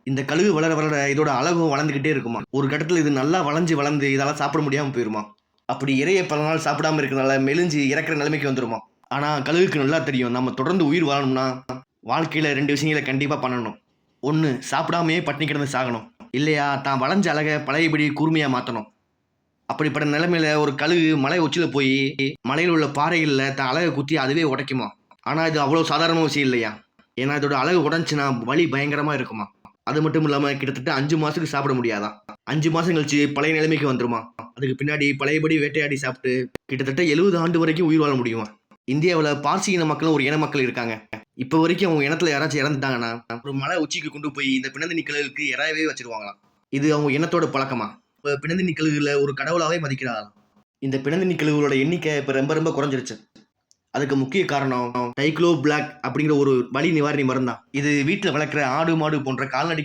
இந்த கழுகு வளர வளர இதோட அழகும் வளர்ந்துக்கிட்டே இருக்குமா. ஒரு கட்டத்தில் இது நல்லா வளர்ந்து இதெல்லாம் சாப்பிட முடியாமல் போயிருமா. அப்படி இறைய பல நாள் சாப்பிடாம இருக்கிறனால மெலிஞ்சு இறக்குற நிலைமைக்கு வந்துருமா. ஆனால் கழுகுக்கு நல்லா தெரியும், நம்ம தொடர்ந்து உயிர் வாழணும்னா வாழ்க்கையில் 2 விஷயங்களை கண்டிப்பாக பண்ணணும். ஒன்று, சாப்பிடாமையே பட்டினி கிடந்து சாகணும். இல்லையா தான் வளைஞ்ச அழகை பழையபடி கூர்மையாக மாற்றணும். அப்படிப்பட்ட நிலைமையில ஒரு கழுகு மலை உச்சியில் போய் மலையில் உள்ள பாறைகளில் தான் அழகை குத்தி அதுவே உடைக்குமா. ஆனால் இது அவ்வளோ சாதாரண விஷயம் இல்லையா. ஏன்னா இதோட அழகு உடஞ்சுன்னா வலி பயங்கரமாக இருக்குமா. அது மட்டும் இல்லாமல் கிட்டத்தட்ட 5 மாதத்துக்கு சாப்பிட முடியாதான். 5 மாதம் கழிச்சு பழைய நிலைமைக்கு வந்துருமா. அதுக்கு பின்னாடி பழையபடி வேட்டையாடி சாப்பிட்டு கிட்டத்தட்ட 70 ஆண்டு வரைக்கும் உயிர் வாழ முடியுமா. இந்தியாவில் பார்சி இன மக்களும் ஒரு இன மக்கள் இருக்காங்க. இப்போ வரைக்கும் அவங்க இனத்தில் யாராச்சும் இறந்துட்டாங்கன்னா ஒரு மலை உச்சிக்கு கொண்டு போய் இந்த பிணந்து நிக்கலுக்கு இறாவே வச்சிருவாங்களாம். இது அவங்க இனத்தோட பழக்கமா. இப்போ பிணந்து நிக்கல்களை ஒரு கடவுளாவே மதிக்கிறாங்க. இந்த பிணந்து நிக்கல்களோட எண்ணிக்கை இப்போ ரொம்ப ரொம்ப குறைஞ்சிருச்சு. அதுக்கு முக்கிய காரணம் டைக்ளோ பிளாக் அப்படிங்கிற ஒரு வலி நிவாரணி மருந்து தான். இது வீட்டில் வளர்க்குற ஆடு மாடு போன்ற கால்நடைக்கு